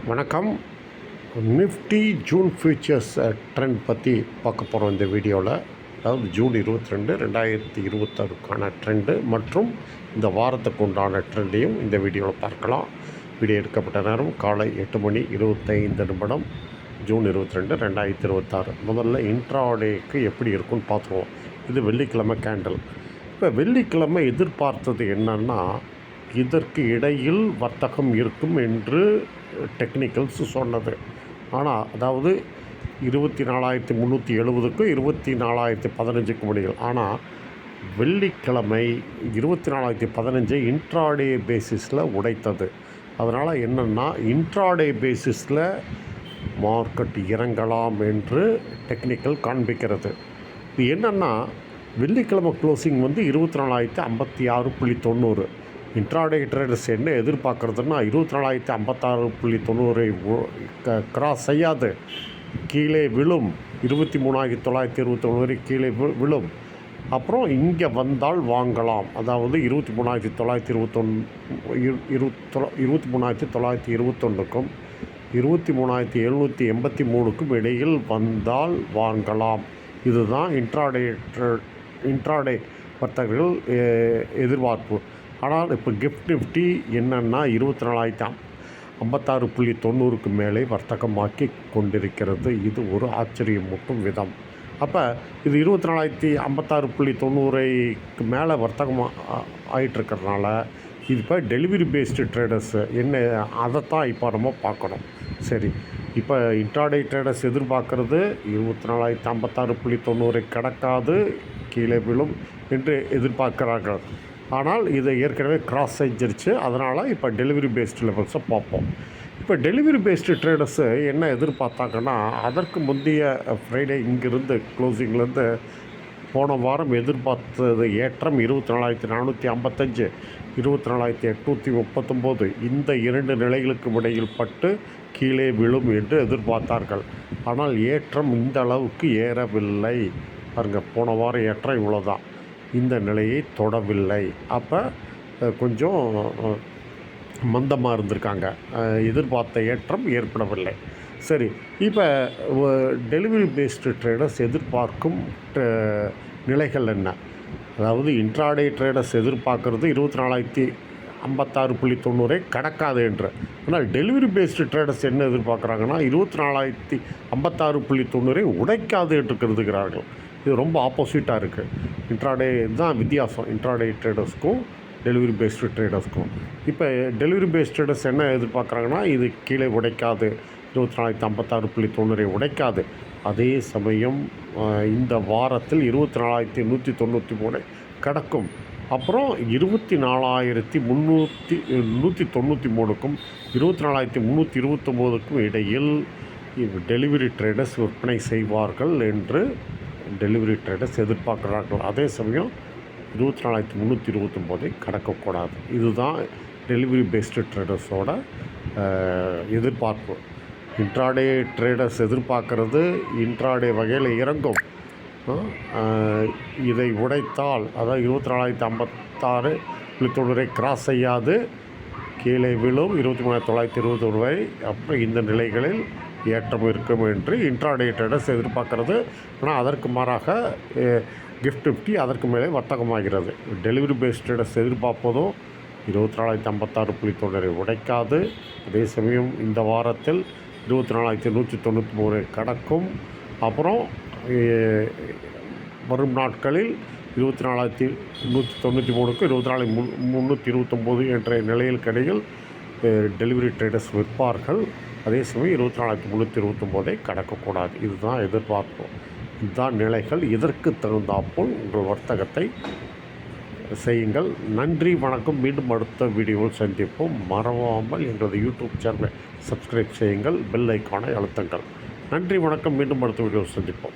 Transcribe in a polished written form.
வணக்கம். Nifty June features trend பற்றி பார்க்க போகிறோம் இந்த வீடியோவில். அதாவது ஜூன் 22 2026க்கான ட்ரெண்டு மற்றும் இந்த வாரத்துக்கு உண்டான ட்ரெண்டையும் இந்த வீடியோவில் பார்க்கலாம். வீடியோ எடுக்கப்பட்ட நேரம் காலை 8:25 ஜூன் 22 2026. முதல்ல இன்ட்ராடேக்கு எப்படி இருக்குன்னு பார்த்துருவோம். இது வெள்ளிக்கிழமை கேண்டில். இப்போ வெள்ளிக்கிழமை எதிர்பார்த்தது என்னன்னா, இதற்கு இடையில் வர்த்தகம் இருக்கும் என்று டெக்னிக்கல்ஸ் சொன்னது. ஆனால் அதாவது 24,370க்கும் 24,015க்கும் இடையில். ஆனால் வெள்ளிக்கிழமை 24,015 இன்ட்ராடே பேசிஸில் உடைத்தது. அதனால் என்னென்னா, இன்ட்ராடே பேசிஸில் மார்க்கெட் இறங்கலாம் என்று டெக்னிக்கல் காண்பிக்கிறது. இது என்னென்னா, வெள்ளிக்கிழமை க்ளோசிங் 24,056.90. இன்ட்ராடே ட்ரேடர்ஸ் என்ன எதிர்பார்க்குறதுன்னா, 24,056.90 கிராஸ் செய்யாது, கீழே விழும். 23,921 வரை கீழே விழும். அப்புறம் இங்கே வந்தால் வாங்கலாம். அதாவது 23,921க்கும் 23,783க்கும் இடையில் வந்தால் வாங்கலாம். இதுதான் இன்ட்ராடே வர்த்தகர்கள் எதிர்பார்ப்பு. ஆனால் இப்போ நிஃப்டி என்னென்னா 24,056.90க்கு மேலே வர்த்தகமாக்கி கொண்டிருக்கிறது. இது ஒரு ஆச்சரியமூட்டும் விதம். அப்போ இது 24,056.90க்கு மேலே வர்த்தகம் ஆகிட்டுருக்கிறதுனால, இது இப்போ டெலிவரி பேஸ்டு ட்ரேடர்ஸு என்ன, அதைத்தான் இப்போ நம்ம பார்க்கணும். சரி, இப்போ இன்ட்ராடே ட்ரேடர்ஸ் எதிர்பார்க்குறது 24,056.90 கிடக்காது, கீழே விழும் என்று எதிர்பார்க்குறார்கள். ஆனால் இதை ஏற்கனவே கிராஸ் செஞ்சிருச்சு. அதனால் இப்போ டெலிவரி பேஸ்டு லெவல்ஸை பார்ப்போம். இப்போ டெலிவரி பேஸ்டு ட்ரேடர்ஸு என்ன எதிர்பார்த்தாங்கன்னா, அதற்கு முந்தைய ஃப்ரைடே இங்கிருந்து க்ளோசிங்லேருந்து போன வாரம் எதிர்பார்த்தது ஏற்றம் 24,455, 24,839 இந்த இரண்டு நிலைகளுக்கு இடையில் பட்டு கீழே விழும் என்று எதிர்பார்த்தார்கள். ஆனால் ஏற்றம் இந்த அளவுக்கு ஏறவில்லை. பாருங்கள், போன வாரம் ஏற்றம் இவ்வளோதான், இந்த நிலையை தொடவில்லை. அப்போ கொஞ்சம் மந்தமாக இருந்திருக்காங்க, எதிர்பார்த்த ஏற்றம் ஏற்படவில்லை. சரி, இப்போ டெலிவரி பேஸ்டு ட்ரேடர்ஸ் எதிர்பார்க்கும் நிலைகள் என்ன? அதாவது இன்ட்ராடே ட்ரேடர்ஸ் எதிர்பார்க்குறது 24,056.90 கடக்காது என்று. ஆனால் டெலிவரி பேஸ்டு ட்ரேடர்ஸ் என்ன எதிர்பார்க்குறாங்கன்னா, 24,056.90 உடைக்காது என்று கருதுகிறார்கள். இது ரொம்ப ஆப்போசிட்டாக இருக்குது. இன்ட்ராடே தான் வித்தியாசம், இன்ட்ராடே ட்ரேடர்ஸ்க்கும் டெலிவரி பேஸ்டு ட்ரேடர்ஸ்க்கும். இப்போ டெலிவரி பேஸ்ட் ட்ரேடர்ஸ் என்ன எதிர்பார்க்குறாங்கன்னா, இது கீழே உடைக்காது, 24,056.90 உடைக்காது. அதே சமயம் இந்த வாரத்தில் 24,193 கடக்கும். அப்புறம் 24,193க்கும் 24,329க்கும் இடையில் டெலிவரி ட்ரேடர்ஸ் விற்பனை செய்வார்கள் என்று டெலிவரி ட்ரேடர்ஸ் எதிர்பார்க்குறார்கள். அதே சமயம் 24,329 கடக்கக்கூடாது. இதுதான் டெலிவரி பேஸ்டு ட்ரேடர்ஸோட எதிர்பார்ப்பு. இன்ட்ராடே ட்ரேடர்ஸ் எதிர்பார்க்குறது இன்ட்ராடே வகையில் இறங்கும். இதை உடைத்தால், அதாவது 24,056.90 கிராஸ் செய்யாது, கீழே விழும் 23,921 வரை. அப்புறம் இந்த நிலைகளில் ஏற்றம் இருக்கும் என்று இன்ட்ராடே ட்ரேடர்ஸ் எதிர்பார்க்கிறது. ஆனால் அதற்கு மாறாக நிஃப்டி அதற்கு மேலே வர்த்தகமாகிறது. டெலிவரி பேஸ்ட் ட்ரேடர்ஸ் எதிர்பார்ப்பதும் 24,056.90 உடைக்காது. அதே சமயம் இந்த வாரத்தில் 24,193 கடக்கும். அப்புறம் வரும் நாட்களில் 24,193க்கும் 24,329 என்ற நிலையில் கிடையில் டெலிவரி ட்ரேடர்ஸ் விற்பார்கள். அதே சமயம் 24,329 கடக்கக்கூடாது. இதுதான் எதிர்பார்ப்பு, இதுதான் நிலைகள். இதற்கு தகுந்தாற்போல் உங்கள் வர்த்தகத்தை செய்யுங்கள். நன்றி, வணக்கம். மீண்டும் அடுத்த வீடியோவில் சந்திப்போம். மறவாமல் எங்களது யூடியூப் சேனலை சப்ஸ்கிரைப் செய்யுங்கள், பெல் ஐக்கானை அழுத்துங்கள். நன்றி, வணக்கம். மீண்டும் அடுத்த வீடியோவில் சந்திப்போம்.